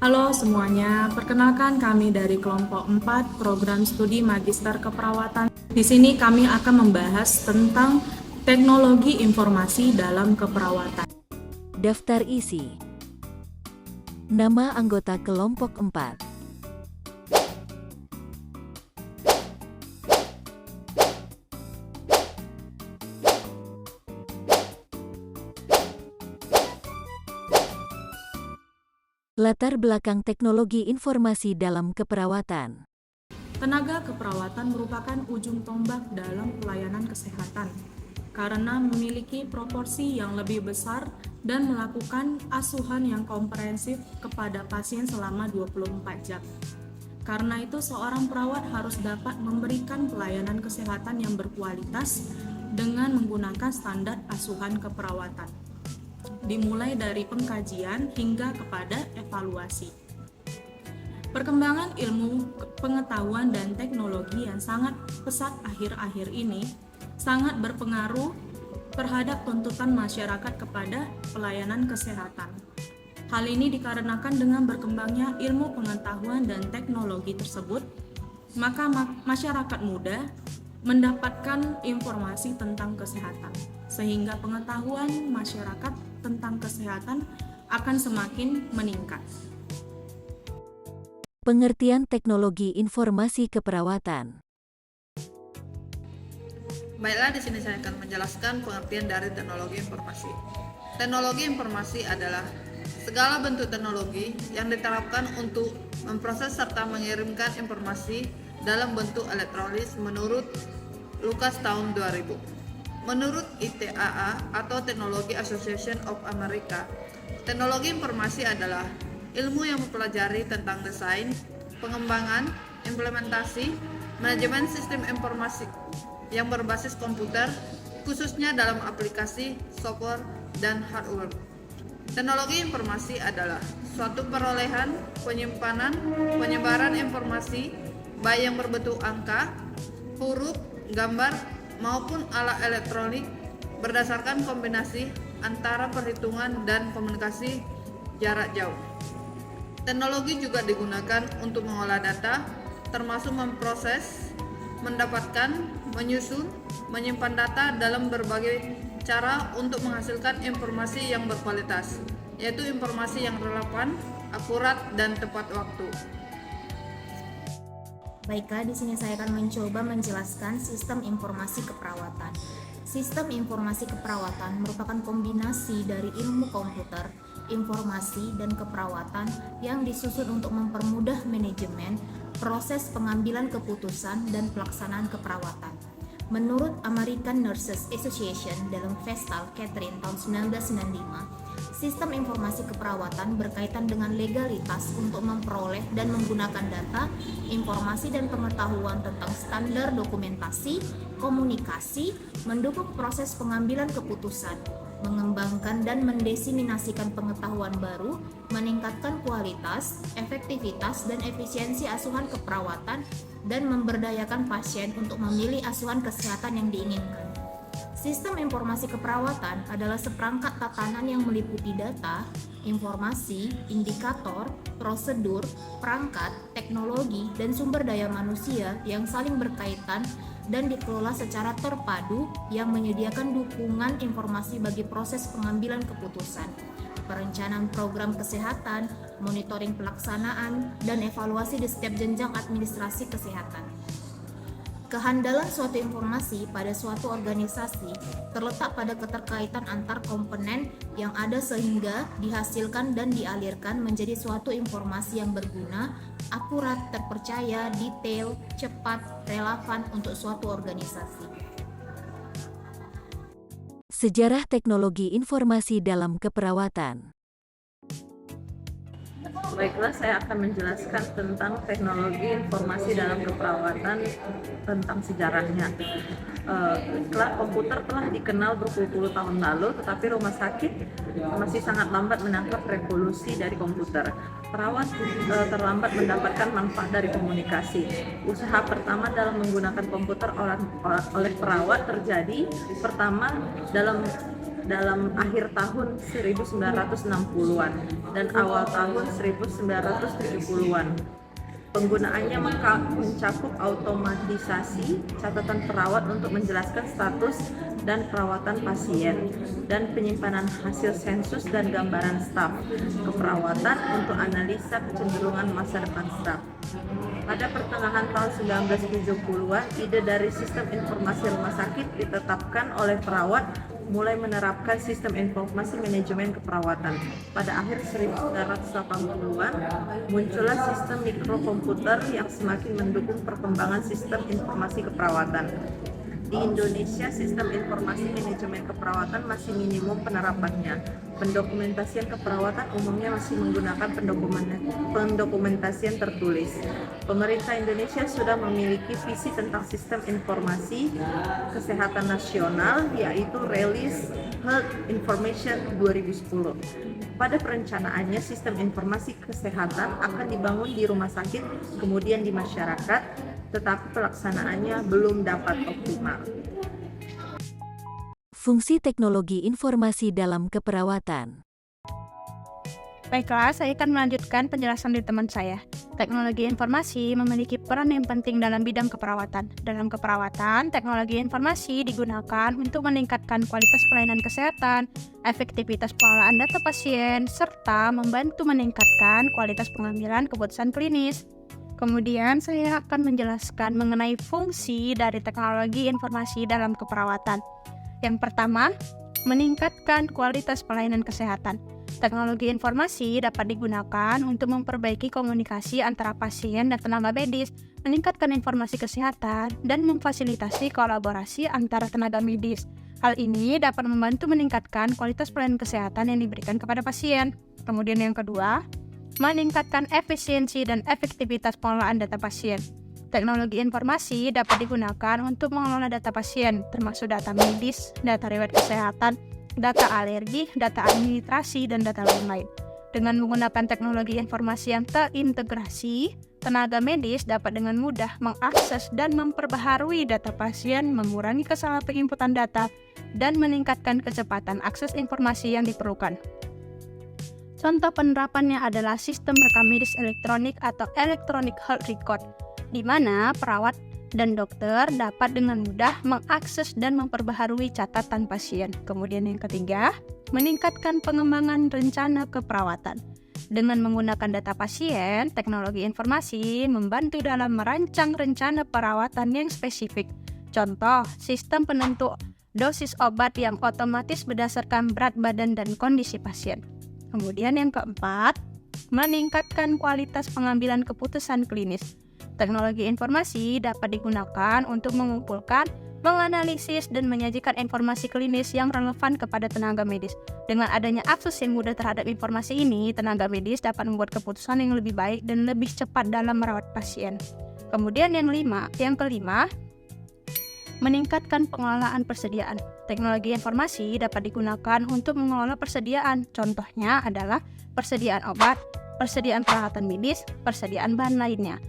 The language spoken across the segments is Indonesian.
Halo semuanya, perkenalkan kami dari kelompok 4 program studi Magister Keperawatan. Di sini kami akan membahas tentang teknologi informasi dalam keperawatan. Daftar isi. Nama anggota kelompok 4. Latar belakang teknologi informasi dalam keperawatan. Tenaga keperawatan merupakan ujung tombak dalam pelayanan kesehatan karena memiliki proporsi yang lebih besar dan melakukan asuhan yang komprehensif kepada pasien selama 24 jam. Karena itu, seorang perawat harus dapat memberikan pelayanan kesehatan yang berkualitas dengan menggunakan standar asuhan keperawatan, dimulai dari pengkajian hingga kepada evaluasi. Perkembangan ilmu pengetahuan dan teknologi yang sangat pesat akhir-akhir ini sangat berpengaruh terhadap tuntutan masyarakat kepada pelayanan kesehatan. Hal ini dikarenakan dengan berkembangnya ilmu pengetahuan dan teknologi tersebut, maka masyarakat mudah mendapatkan informasi tentang kesehatan, sehingga pengetahuan masyarakat tentang kesehatan akan semakin meningkat. Pengertian teknologi informasi keperawatan. Baiklah, di sini saya akan menjelaskan pengertian dari teknologi informasi. Teknologi informasi adalah segala bentuk teknologi yang diterapkan untuk memproses serta mengirimkan informasi dalam bentuk elektronis menurut Lucas tahun 2000. Menurut ITAA atau Technology Association of America, teknologi informasi adalah ilmu yang mempelajari tentang desain, pengembangan, implementasi, manajemen sistem informasi yang berbasis komputer, khususnya dalam aplikasi, software, dan hardware. Teknologi informasi adalah suatu perolehan, penyimpanan, penyebaran informasi, baik yang berbentuk angka, huruf, gambar, maupun alat elektronik berdasarkan kombinasi antara perhitungan dan komunikasi jarak jauh. Teknologi juga digunakan untuk mengolah data, termasuk memproses, mendapatkan, menyusun, menyimpan data dalam berbagai cara untuk menghasilkan informasi yang berkualitas, yaitu informasi yang relevan, akurat, dan tepat waktu. Baiklah, di sini saya akan mencoba menjelaskan sistem informasi keperawatan. Sistem informasi keperawatan merupakan kombinasi dari ilmu komputer, informasi, dan keperawatan yang disusun untuk mempermudah manajemen, proses pengambilan keputusan, dan pelaksanaan keperawatan. Menurut American Nurses Association dalam Vestal Catherine tahun 1995, sistem informasi keperawatan berkaitan dengan legalitas untuk memperoleh dan menggunakan data, informasi, dan pengetahuan tentang standar dokumentasi, komunikasi, mendukung proses pengambilan keputusan, mengembangkan dan mendiseminasikan pengetahuan baru, meningkatkan kualitas, efektivitas, dan efisiensi asuhan keperawatan, dan memberdayakan pasien untuk memilih asuhan kesehatan yang diinginkan. Sistem informasi keperawatan adalah seperangkat tatanan yang meliputi data, informasi, indikator, prosedur, perangkat, teknologi, dan sumber daya manusia yang saling berkaitan dan dikelola secara terpadu yang menyediakan dukungan informasi bagi proses pengambilan keputusan, perencanaan program kesehatan, monitoring pelaksanaan, dan evaluasi di setiap jenjang administrasi kesehatan. Kehandalan suatu informasi pada suatu organisasi terletak pada keterkaitan antar komponen yang ada sehingga dihasilkan dan dialirkan menjadi suatu informasi yang berguna, akurat, terpercaya, detail, cepat, relevan untuk suatu organisasi. Sejarah teknologi informasi dalam keperawatan. Baiklah, saya akan menjelaskan tentang teknologi informasi dalam keperawatan, tentang sejarahnya. Komputer telah dikenal berpuluh-puluh tahun lalu, tetapi rumah sakit masih sangat lambat menangkap revolusi dari komputer. Perawat terlambat mendapatkan manfaat dari komunikasi. Usaha pertama dalam menggunakan komputer oleh perawat terjadi pertama dalam dalam akhir tahun 1960-an dan awal tahun 1970-an. Penggunaannya mencakup automatisasi catatan perawat untuk menjelaskan status dan perawatan pasien, dan penyimpanan hasil sensus dan gambaran staf keperawatan untuk analisa kecenderungan masa depan staf. Pada pertengahan tahun 1970-an, ide dari sistem informasi rumah sakit ditetapkan oleh perawat mulai menerapkan sistem informasi manajemen keperawatan. Pada akhir 1980-an, muncullah sistem mikrokomputer yang semakin mendukung perkembangan sistem informasi keperawatan. Di Indonesia, sistem informasi manajemen keperawatan masih minimum penerapannya. Pendokumentasian keperawatan umumnya masih menggunakan pendokumentasian tertulis. Pemerintah Indonesia sudah memiliki visi tentang sistem informasi kesehatan nasional, yaitu Release Health Information 2010. Pada perencanaannya, sistem informasi kesehatan akan dibangun di rumah sakit, kemudian di masyarakat, tetapi pelaksanaannya belum dapat optimal. Fungsi teknologi informasi dalam keperawatan. Baiklah, saya akan melanjutkan penjelasan dari teman saya. Teknologi informasi memiliki peran yang penting dalam bidang keperawatan. Dalam keperawatan, teknologi informasi digunakan untuk meningkatkan kualitas pelayanan kesehatan, efektivitas pengelolaan data pasien, serta membantu meningkatkan kualitas pengambilan keputusan klinis. Kemudian saya akan menjelaskan mengenai fungsi dari teknologi informasi dalam keperawatan. Yang pertama, meningkatkan kualitas pelayanan kesehatan. Teknologi informasi dapat digunakan untuk memperbaiki komunikasi antara pasien dan tenaga medis, meningkatkan informasi kesehatan, dan memfasilitasi kolaborasi antara tenaga medis. Hal ini dapat membantu meningkatkan kualitas pelayanan kesehatan yang diberikan kepada pasien. Kemudian yang kedua, meningkatkan efisiensi dan efektivitas pengelolaan data pasien. Teknologi informasi dapat digunakan untuk mengelola data pasien, termasuk data medis, data riwayat kesehatan, data alergi, data administrasi, dan data lain-lain. Dengan menggunakan teknologi informasi yang terintegrasi, tenaga medis dapat dengan mudah mengakses dan memperbaharui data pasien, mengurangi kesalahan penginputan data, dan meningkatkan kecepatan akses informasi yang diperlukan. Contoh penerapannya adalah sistem rekam medis elektronik atau Electronic Health Record, di mana perawat dan dokter dapat dengan mudah mengakses dan memperbaharui catatan pasien. Kemudian yang ketiga, meningkatkan pengembangan rencana keperawatan. Dengan menggunakan data pasien, teknologi informasi membantu dalam merancang rencana perawatan yang spesifik. Contoh, sistem penentu dosis obat yang otomatis berdasarkan berat badan dan kondisi pasien. Kemudian yang keempat, meningkatkan kualitas pengambilan keputusan klinis. Teknologi informasi dapat digunakan untuk mengumpulkan, menganalisis, dan menyajikan informasi klinis yang relevan kepada tenaga medis. Dengan adanya akses yang mudah terhadap informasi ini, tenaga medis dapat membuat keputusan yang lebih baik dan lebih cepat dalam merawat pasien. Kemudian yang kelima, meningkatkan pengelolaan persediaan. Teknologi informasi dapat digunakan untuk mengelola persediaan. Contohnya adalah persediaan obat, persediaan peralatan medis, persediaan bahan lainnya.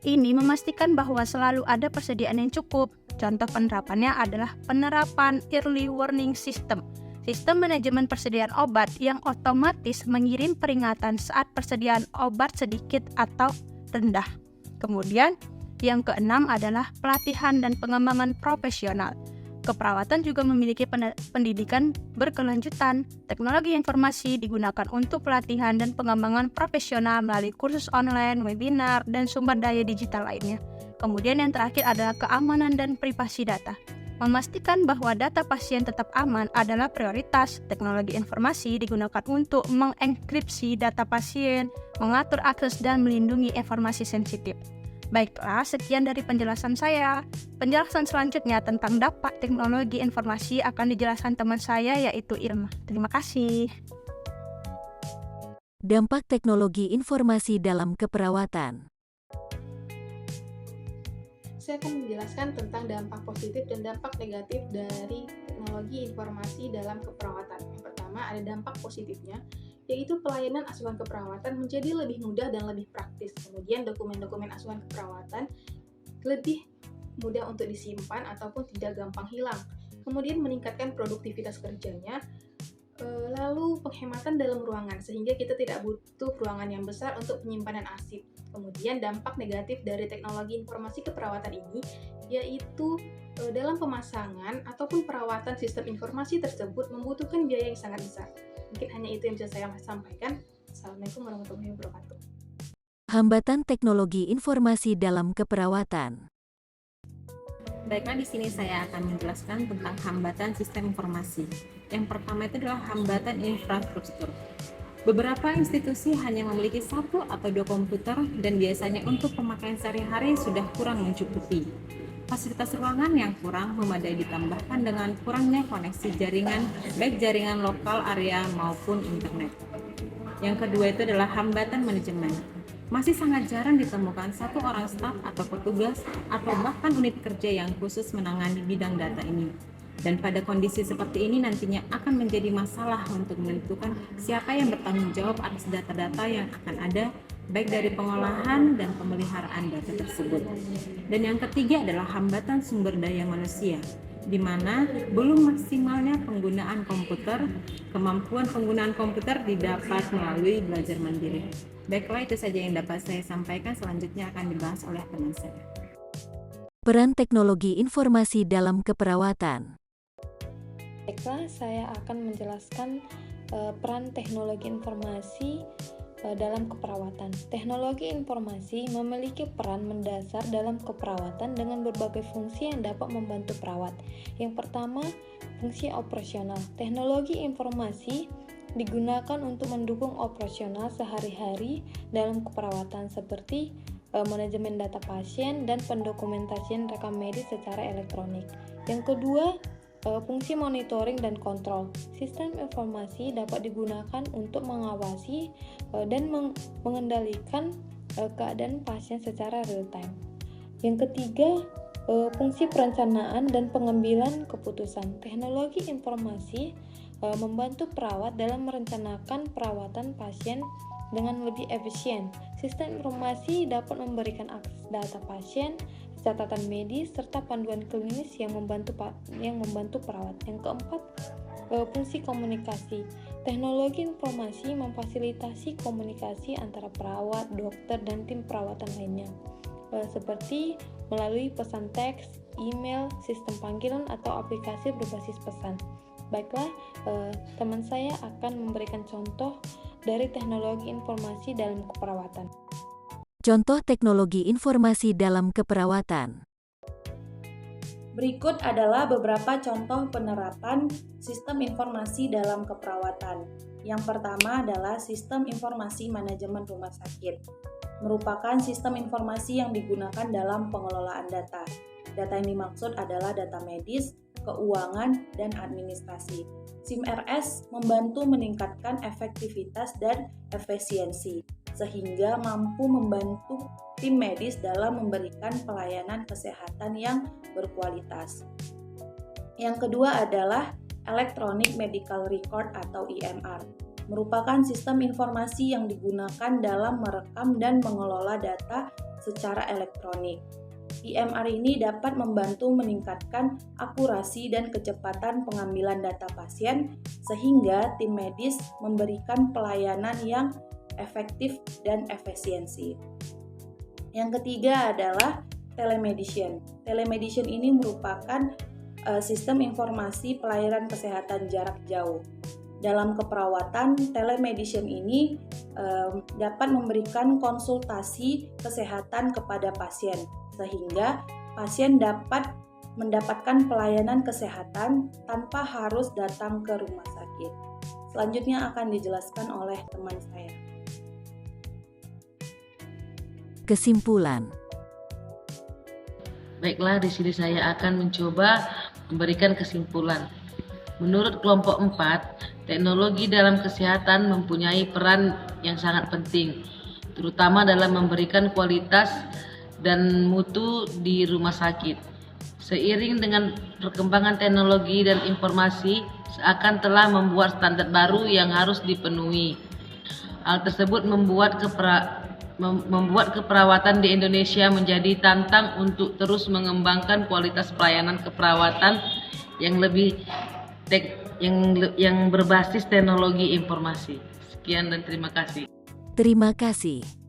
Ini memastikan bahwa selalu ada persediaan yang cukup. Contoh penerapannya adalah penerapan Early Warning System, sistem manajemen persediaan obat yang otomatis mengirim peringatan saat persediaan obat sedikit atau rendah. Kemudian, yang keenam adalah pelatihan dan pengembangan profesional. Keperawatan juga memiliki pendidikan berkelanjutan. Teknologi informasi digunakan untuk pelatihan dan pengembangan profesional melalui kursus online, webinar, dan sumber daya digital lainnya. Kemudian yang terakhir adalah keamanan dan privasi data. Memastikan bahwa data pasien tetap aman adalah prioritas. Teknologi informasi digunakan untuk mengenkripsi data pasien, mengatur akses, dan melindungi informasi sensitif. Baiklah, sekian dari penjelasan saya. Penjelasan selanjutnya tentang dampak teknologi informasi akan dijelaskan teman saya, yaitu Ilma. Terima kasih. Dampak teknologi informasi dalam keperawatan. Saya akan menjelaskan tentang dampak positif dan dampak negatif dari teknologi informasi dalam keperawatan. Yang pertama, ada dampak positifnya, yaitu pelayanan asuhan keperawatan menjadi lebih mudah dan lebih praktis. Kemudian dokumen-dokumen asuhan keperawatan lebih mudah untuk disimpan ataupun tidak gampang hilang. Kemudian meningkatkan produktivitas kerjanya Lalu penghematan dalam ruangan, sehingga kita tidak butuh ruangan yang besar untuk penyimpanan arsip. Kemudian dampak negatif dari teknologi informasi keperawatan ini, yaitu dalam pemasangan ataupun perawatan sistem informasi tersebut membutuhkan biaya yang sangat besar. Mungkin hanya itu yang bisa saya sampaikan. Assalamualaikum warahmatullahi wabarakatuh. Hambatan teknologi informasi dalam keperawatan. Baiklah, di sini saya akan menjelaskan tentang hambatan sistem informasi. Yang pertama itu adalah hambatan infrastruktur. Beberapa institusi hanya memiliki 1 atau 2 komputer dan biasanya untuk pemakaian sehari-hari sudah kurang mencukupi. Fasilitas ruangan yang kurang memadai ditambahkan dengan kurangnya koneksi jaringan, baik jaringan lokal area maupun internet. Yang kedua itu adalah hambatan manajemen. Masih sangat jarang ditemukan 1 orang staf atau petugas atau bahkan unit kerja yang khusus menangani bidang data ini. Dan pada kondisi seperti ini nantinya akan menjadi masalah untuk menentukan siapa yang bertanggung jawab atas data-data yang akan ada, baik dari pengolahan dan pemeliharaan data tersebut. Dan yang ketiga adalah hambatan sumber daya manusia, di mana belum maksimalnya penggunaan komputer, kemampuan penggunaan komputer didapat melalui belajar mandiri. Baiklah, itu saja yang dapat saya sampaikan. Selanjutnya akan dibahas oleh teman saya. Peran teknologi informasi dalam keperawatan. Baiklah, saya akan menjelaskan peran teknologi informasi dalam keperawatan. Teknologi informasi memiliki peran mendasar dalam keperawatan dengan berbagai fungsi yang dapat membantu perawat. Yang pertama, fungsi operasional. Teknologi informasi digunakan untuk mendukung operasional sehari-hari dalam keperawatan seperti manajemen data pasien dan pendokumentasian rekam medis secara elektronik. Yang kedua, fungsi monitoring dan kontrol. Sistem informasi dapat digunakan untuk mengawasi dan mengendalikan keadaan pasien secara real time. Yang ketiga, fungsi perencanaan dan pengambilan keputusan. Teknologi informasi membantu perawat dalam merencanakan perawatan pasien dengan lebih efisien. Sistem informasi dapat memberikan akses data pasien, catatan medis, serta panduan klinis yang membantu perawat. Yang keempat, fungsi komunikasi. Teknologi informasi memfasilitasi komunikasi antara perawat, dokter, dan tim perawatan lainnya, seperti melalui pesan teks, email, sistem panggilan, atau aplikasi berbasis pesan. Baiklah, teman saya akan memberikan contoh dari teknologi informasi dalam keperawatan. Contoh teknologi informasi dalam keperawatan. Berikut adalah beberapa contoh penerapan sistem informasi dalam keperawatan. Yang pertama adalah sistem informasi manajemen rumah sakit. Merupakan sistem informasi yang digunakan dalam pengelolaan data. Data yang dimaksud adalah data medis, keuangan, dan administrasi. SIM-RS membantu meningkatkan efektivitas dan efisiensi, sehingga mampu membantu tim medis dalam memberikan pelayanan kesehatan yang berkualitas. Yang kedua adalah Electronic Medical Record atau EMR. Merupakan sistem informasi yang digunakan dalam merekam dan mengelola data secara elektronik. EMR ini dapat membantu meningkatkan akurasi dan kecepatan pengambilan data pasien sehingga tim medis memberikan pelayanan yang efektif dan efisiensi. Yang ketiga adalah telemedicine. Telemedicine ini merupakan sistem informasi pelayanan kesehatan jarak jauh. Dalam keperawatan, telemedicine ini dapat memberikan konsultasi kesehatan kepada pasien, sehingga pasien dapat mendapatkan pelayanan kesehatan tanpa harus datang ke rumah sakit. Selanjutnya akan dijelaskan oleh teman saya. Kesimpulan. Baiklah, di sini saya akan mencoba memberikan kesimpulan. Menurut kelompok 4, teknologi dalam kesehatan mempunyai peran yang sangat penting, terutama dalam memberikan kualitas dan mutu di rumah sakit. Seiring dengan perkembangan teknologi dan informasi, seakan telah membuat standar baru yang harus dipenuhi. Hal tersebut membuat keperawatan di Indonesia menjadi tantang untuk terus mengembangkan kualitas pelayanan keperawatan yang lebih yang berbasis teknologi informasi. Sekian dan terima kasih. Terima kasih.